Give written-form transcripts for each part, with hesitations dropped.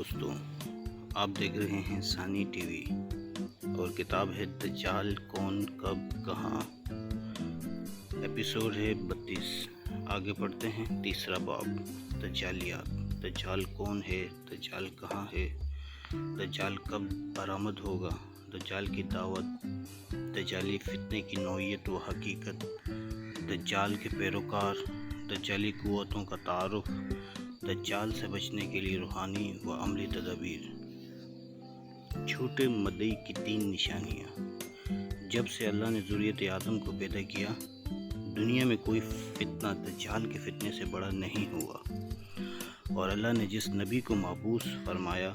دوستوں، آپ دیکھ رہے ہیں ثانی ٹی وی اور کتاب ہے دجال کون کب کہاں۔ ایپیسوڈ ہے 32۔ آگے پڑھتے ہیں۔ تیسرا باب، دجالیات۔ دجال کون ہے؟ دجال کہاں ہے؟ دجال کب برآمد ہوگا؟ دجال کی دعوت، دجالی فتنے کی نوعیت و حقیقت، دجال کے پیروکار، دجالی قوتوں کا تعارف، دجال سے بچنے کے لیے روحانی و عملی تدابیر۔ جھوٹے مدعی کی 3 نشانیاں۔ جب سے اللہ نے ذریت آدم کو پیدا کیا، دنیا میں کوئی فتنہ دجال کے فتنے سے بڑا نہیں ہوا، اور اللہ نے جس نبی کو مبعوث فرمایا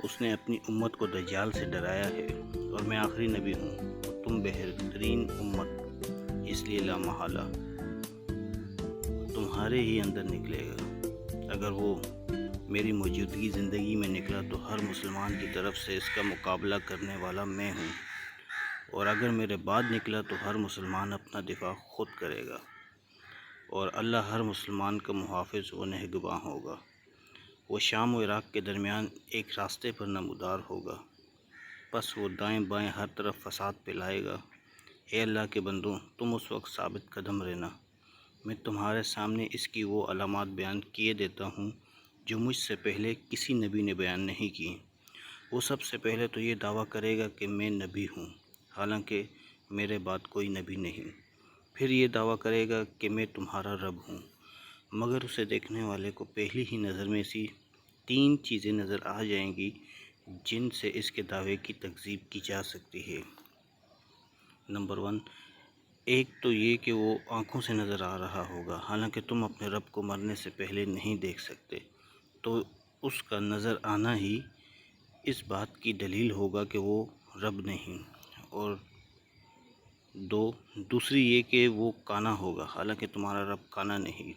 اس نے اپنی امت کو دجال سے ڈرایا ہے، اور میں آخری نبی ہوں اور تم بہترین امت، اس لیے لا محالہ تمہارے ہی اندر نکلے گا۔ اگر وہ میری موجودگی زندگی میں نکلا تو ہر مسلمان کی طرف سے اس کا مقابلہ کرنے والا میں ہوں، اور اگر میرے بعد نکلا تو ہر مسلمان اپنا دفاع خود کرے گا، اور اللہ ہر مسلمان کا محافظ و نگہباں ہوگا۔ وہ شام و عراق کے درمیان ایک راستے پر نمودار ہوگا، پس وہ دائیں بائیں ہر طرف فساد پھیلائے گا۔ اے اللہ کے بندوں، تم اس وقت ثابت قدم رہنا۔ میں تمہارے سامنے اس کی وہ علامات بیان کیے دیتا ہوں جو مجھ سے پہلے کسی نبی نے بیان نہیں کی۔ وہ سب سے پہلے تو یہ دعویٰ کرے گا کہ میں نبی ہوں، حالانکہ میرے بعد کوئی نبی نہیں۔ پھر یہ دعویٰ کرے گا کہ میں تمہارا رب ہوں، مگر اسے دیکھنے والے کو پہلی ہی نظر میں ایسی 3 چیزیں نظر آ جائیں گی جن سے اس کے دعوے کی تکذیب کی جا سکتی ہے۔ نمبر 1، ایک تو یہ کہ وہ آنکھوں سے نظر آ رہا ہوگا، حالانکہ تم اپنے رب کو مرنے سے پہلے نہیں دیکھ سکتے، تو اس کا نظر آنا ہی اس بات کی دلیل ہوگا کہ وہ رب نہیں۔ اور دوسری یہ کہ وہ کانا ہوگا، حالانکہ تمہارا رب کانا نہیں۔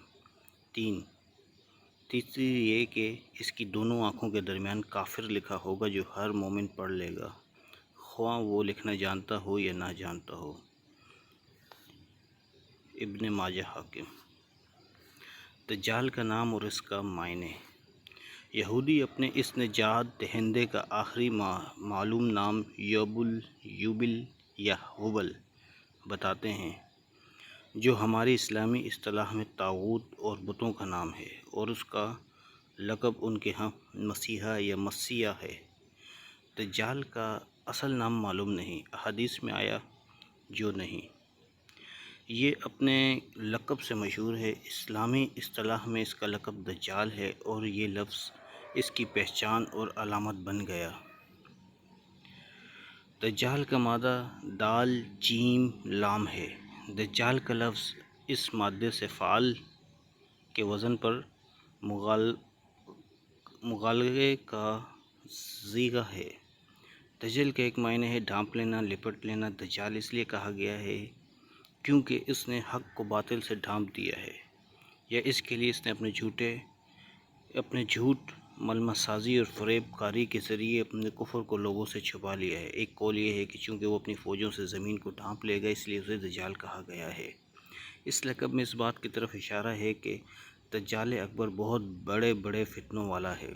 تیسری یہ کہ اس کی دونوں آنکھوں کے درمیان کافر لکھا ہوگا جو ہر مومن پڑھ لے گا، خواہ وہ لکھنا جانتا ہو یا نہ جانتا ہو۔ ابن ماجہ حاکم۔ دجال کا نام اور اس کا معنی۔ یہودی اپنے اس نجات دہندے کا آخری معلوم نام یوبل یا ہبل بتاتے ہیں، جو ہماری اسلامی اصطلاح میں طاغوت اور بتوں کا نام ہے، اور اس کا لقب ان کے ہاں مسیحا یا مسیح ہے۔ دجال کا اصل نام معلوم نہیں، احادیث میں آیا جو نہیں۔ یہ اپنے لقب سے مشہور ہے۔ اسلامی اصطلاح میں اس کا لقب دجال ہے، اور یہ لفظ اس کی پہچان اور علامت بن گیا۔ دجال کا مادہ دال جیم لام ہے۔ دجال کا لفظ اس مادے سے فعل کے وزن پر مغالغے کا صیغہ ہے۔ دجل کا ایک معنی ہے ڈھانپ لینا، لپٹ لینا۔ دجال اس لیے کہا گیا ہے کیونکہ اس نے حق کو باطل سے ڈھانپ دیا ہے، یا اس کے لیے اس نے اپنے جھوٹ، ملمہ سازی اور فریب کاری کے ذریعے اپنے کفر کو لوگوں سے چھپا لیا ہے۔ ایک قول یہ ہے کہ چونکہ وہ اپنی فوجوں سے زمین کو ڈھانپ لے گا اس لیے اسے دجال کہا گیا ہے۔ اس لقب میں اس بات کی طرف اشارہ ہے کہ دجال اکبر بہت بڑے بڑے فتنوں والا ہے۔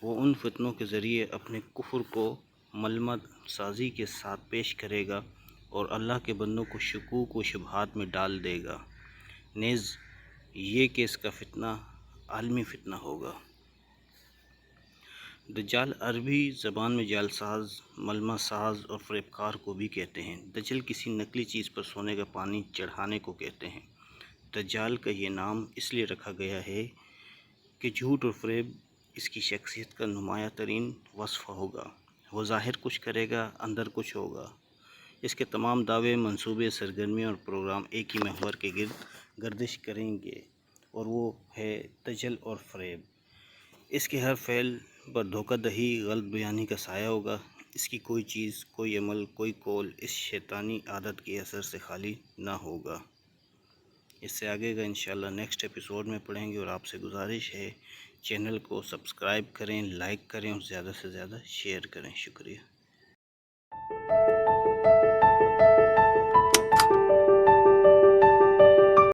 وہ ان فتنوں کے ذریعے اپنے کفر کو ملمہ سازی کے ساتھ پیش کرے گا اور اللہ کے بندوں کو شکوک و شبہات میں ڈال دے گا۔ نیز یہ کہ اس کا فتنہ عالمی فتنہ ہوگا۔ دجال عربی زبان میں جعلساز، ملمہ ساز اور فریب کار کو بھی کہتے ہیں۔ دجل کسی نقلی چیز پر سونے کا پانی چڑھانے کو کہتے ہیں۔ دجال کا یہ نام اس لیے رکھا گیا ہے کہ جھوٹ اور فریب اس کی شخصیت کا نمایاں ترین وصف ہوگا۔ وہ ظاہر کچھ کرے گا، اندر کچھ ہوگا۔ اس کے تمام دعوے، منصوبے، سرگرمیاں اور پروگرام ایک ہی محور کے گرد گردش کریں گے، اور وہ ہے دجل اور فریب۔ اس کے ہر فعل پر دھوکہ دہی، غلط بیانی کا سایہ ہوگا۔ اس کی کوئی چیز، کوئی عمل، کوئی قول اس شیطانی عادت کے اثر سے خالی نہ ہوگا۔ اس سے آگے کا انشاءاللہ نیکسٹ ایپیسوڈ میں پڑھیں گے، اور آپ سے گزارش ہے چینل کو سبسکرائب کریں، لائک کریں اور زیادہ سے زیادہ شیئر کریں۔ شکریہ۔